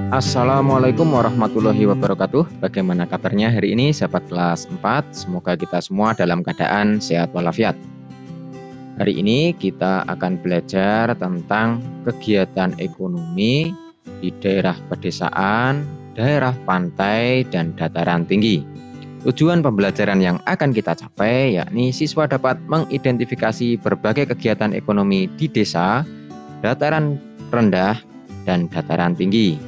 Assalamualaikum warahmatullahi wabarakatuh. Bagaimana kabarnya hari ini sahabat kelas 4? Semoga kita semua dalam keadaan sehat walafiat. Hari ini kita akan belajar tentang kegiatan ekonomi di daerah pedesaan, daerah pantai, dan dataran tinggi. Tujuan pembelajaran yang akan kita capai yakni siswa dapat mengidentifikasi berbagai kegiatan ekonomi di desa, dataran rendah, dan dataran tinggi.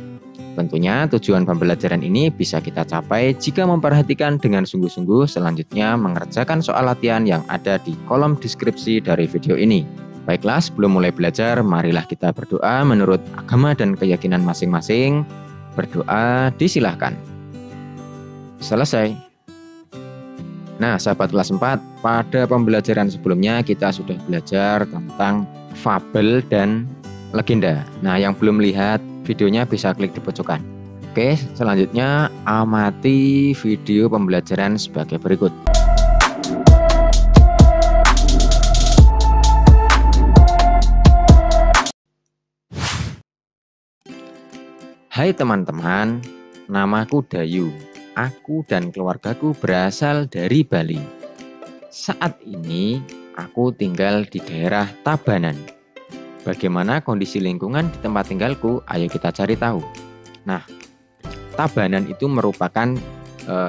Tentunya tujuan pembelajaran ini bisa kita capai jika memperhatikan dengan sungguh-sungguh selanjutnya mengerjakan soal latihan yang ada di kolom deskripsi dari video ini. Baiklah, sebelum mulai belajar, marilah kita berdoa menurut agama dan keyakinan masing-masing. Berdoa disilahkan. Selesai. Nah, sahabat kelas 4, pada pembelajaran sebelumnya kita sudah belajar tentang fabel dan legenda. Nah, yang belum lihat videonya bisa klik di pojokan. Oke, selanjutnya amati video pembelajaran sebagai berikut. Hai teman-teman, namaku Dayu. Aku dan keluargaku berasal dari Bali. Saat ini aku tinggal di daerah Tabanan. Bagaimana kondisi lingkungan di tempat tinggalku? Ayo kita cari tahu. Nah, Tabanan itu merupakan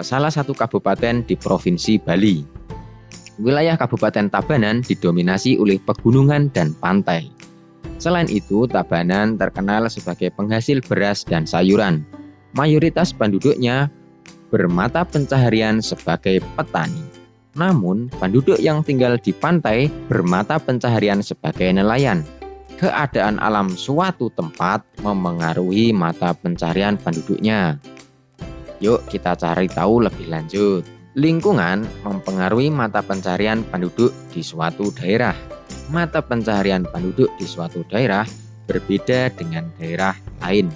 salah satu kabupaten di Provinsi Bali. Wilayah Kabupaten Tabanan didominasi oleh pegunungan dan pantai. Selain itu, Tabanan terkenal sebagai penghasil beras dan sayuran. Mayoritas penduduknya bermata pencaharian sebagai petani. Namun, penduduk yang tinggal di pantai bermata pencaharian sebagai nelayan. Keadaan alam suatu tempat memengaruhi mata pencaharian penduduknya. Yuk kita cari tahu lebih lanjut. Lingkungan mempengaruhi mata pencaharian penduduk di suatu daerah. Mata pencaharian penduduk di suatu daerah berbeda dengan daerah lain.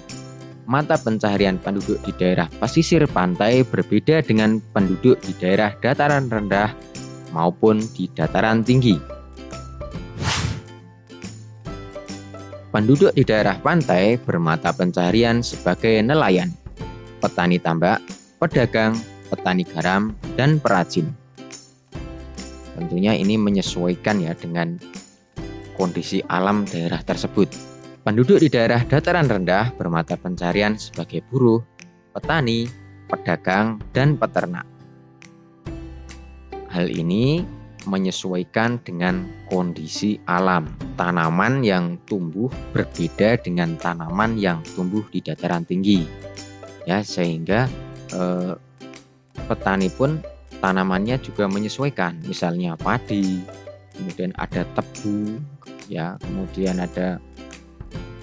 Mata pencaharian penduduk di daerah pesisir pantai berbeda dengan penduduk di daerah dataran rendah maupun di dataran tinggi. Penduduk di daerah pantai bermata pencaharian sebagai nelayan, petani tambak, pedagang, petani garam, dan perajin. Tentunya ini menyesuaikan ya dengan kondisi alam daerah tersebut. Penduduk di daerah dataran rendah bermata pencaharian sebagai buruh, petani, pedagang, dan peternak. Hal ini menyesuaikan dengan kondisi alam. Tanaman yang tumbuh berbeda dengan tanaman yang tumbuh di dataran tinggi. Ya, sehingga petani pun tanamannya juga menyesuaikan. Misalnya padi, kemudian ada tebu, ya, kemudian ada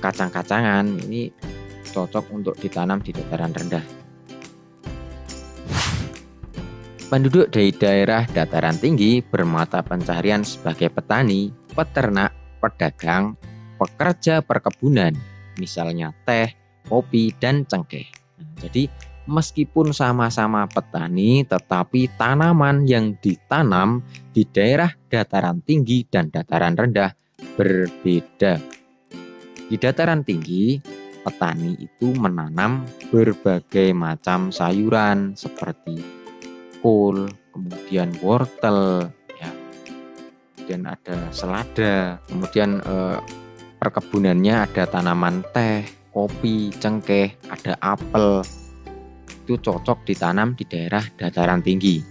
kacang-kacangan. Ini cocok untuk ditanam di dataran rendah. Penduduk dari daerah dataran tinggi bermata pencaharian sebagai petani, peternak, pedagang, pekerja perkebunan, misalnya teh, kopi, dan cengkeh. Jadi meskipun sama-sama petani, tetapi tanaman yang ditanam di daerah dataran tinggi dan dataran rendah berbeda. Di dataran tinggi, petani itu menanam berbagai macam sayuran seperti kol, kemudian wortel, ya, kemudian ada selada, kemudian perkebunannya ada tanaman teh, kopi, cengkeh, ada apel. Itu cocok ditanam di daerah dataran tinggi.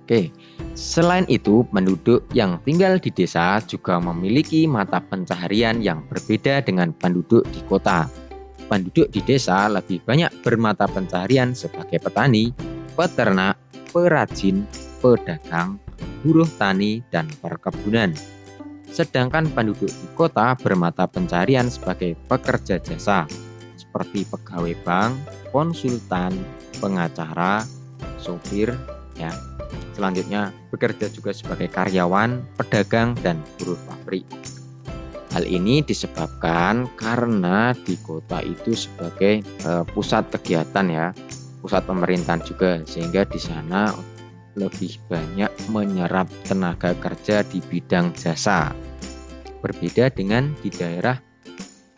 Oke. Selain itu, penduduk yang tinggal di desa juga memiliki mata pencaharian yang berbeda dengan penduduk di kota. Penduduk di desa lebih banyak bermata pencaharian sebagai petani, peternak, perajin, pedagang, buruh tani, dan perkebunan. Sedangkan penduduk di kota bermata pencaharian sebagai pekerja jasa, seperti pegawai bank, konsultan, pengacara, sopir, ya. Selanjutnya bekerja juga sebagai karyawan, pedagang, dan buruh pabrik. Hal ini disebabkan karena di kota itu sebagai pusat kegiatan ya, pusat pemerintahan juga, sehingga di sana lebih banyak menyerap tenaga kerja di bidang jasa. Berbeda dengan di daerah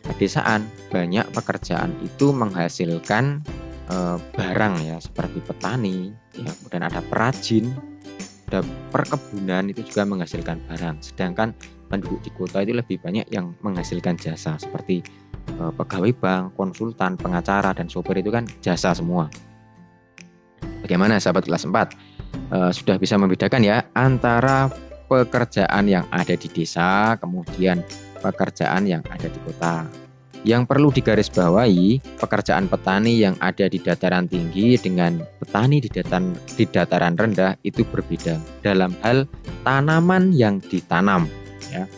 pedesaan banyak pekerjaan itu menghasilkan barang ya, seperti petani, ya, kemudian ada perajin, ada perkebunan itu juga menghasilkan barang. Sedangkan penduduk di kota itu lebih banyak yang menghasilkan jasa seperti pegawai bank, konsultan, pengacara, dan sopir itu kan jasa semua. Bagaimana sahabat kelas 4? Sudah bisa membedakan ya antara pekerjaan yang ada di desa kemudian pekerjaan yang ada di kota. Yang perlu digarisbawahi, pekerjaan petani yang ada di dataran tinggi dengan petani di dataran rendah itu berbeda dalam hal tanaman yang ditanam. Ya.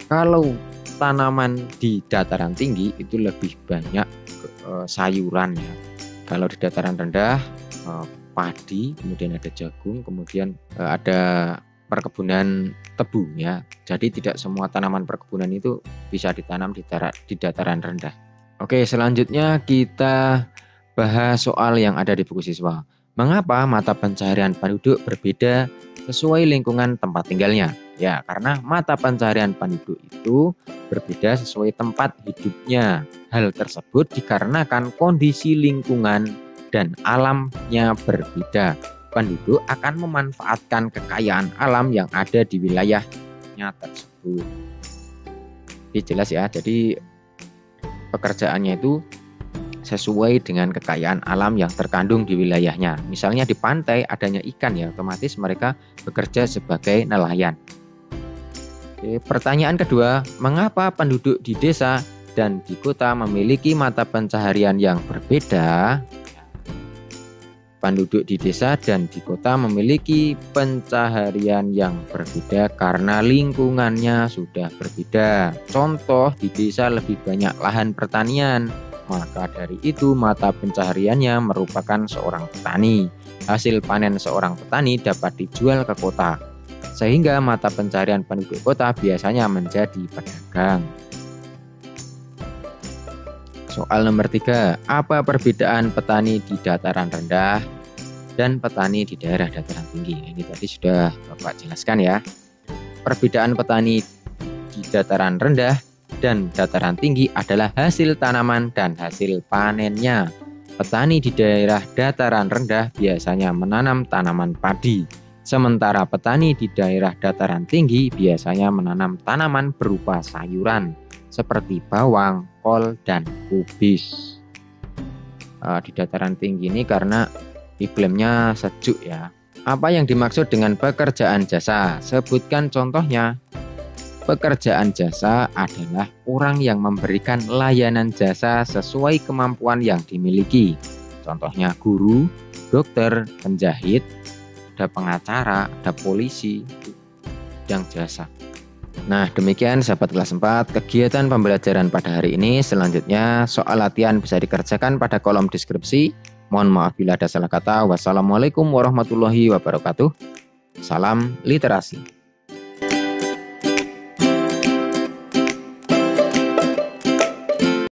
Kalau tanaman di dataran tinggi itu lebih banyak sayuran ya. Kalau di dataran rendah padi, kemudian ada jagung, kemudian ada perkebunan tebu ya. Jadi tidak semua tanaman perkebunan itu bisa ditanam di dataran rendah. Oke, selanjutnya kita bahas soal yang ada di buku siswa. Mengapa mata pencaharian penduduk berbeda sesuai lingkungan tempat tinggalnya? Ya, karena mata pencaharian penduduk itu berbeda sesuai tempat hidupnya. Hal tersebut dikarenakan kondisi lingkungan dan alamnya berbeda. Penduduk akan memanfaatkan kekayaan alam yang ada di wilayahnya tersebut. Ini jelas ya, jadi pekerjaannya itu sesuai dengan kekayaan alam yang terkandung di wilayahnya. Misalnya di pantai adanya ikan ya, otomatis mereka bekerja sebagai nelayan. Pertanyaan kedua, mengapa penduduk di desa dan di kota memiliki mata pencaharian yang berbeda? Penduduk di desa dan di kota memiliki pencaharian yang berbeda karena lingkungannya sudah berbeda. Contoh, di desa lebih banyak lahan pertanian, maka dari itu mata pencahariannya merupakan seorang petani. Hasil panen seorang petani dapat dijual ke kota, sehingga mata pencaharian penduduk kota biasanya menjadi pedagang. Soal nomor 3, apa perbedaan petani di dataran rendah dan petani di daerah dataran tinggi? Ini tadi sudah Bapak jelaskan ya. Perbedaan petani di dataran rendah dan dataran tinggi adalah hasil tanaman dan hasil panennya. Petani di daerah dataran rendah biasanya menanam tanaman padi, sementara petani di daerah dataran tinggi biasanya menanam tanaman berupa sayuran seperti bawang, kol, dan kubis. Di dataran tinggi ini karena iklimnya sejuk ya. Apa yang dimaksud dengan pekerjaan jasa? Sebutkan contohnya. Pekerjaan jasa adalah orang yang memberikan layanan jasa sesuai kemampuan yang dimiliki. Contohnya guru, dokter, penjahit, ada pengacara, ada polisi, yang jasa. Nah, demikian sahabat kelas 4 kegiatan pembelajaran pada hari ini. Selanjutnya soal latihan bisa dikerjakan pada kolom deskripsi. Mohon maaf bila ada salah kata. Wassalamualaikum warahmatullahi wabarakatuh. Salam literasi.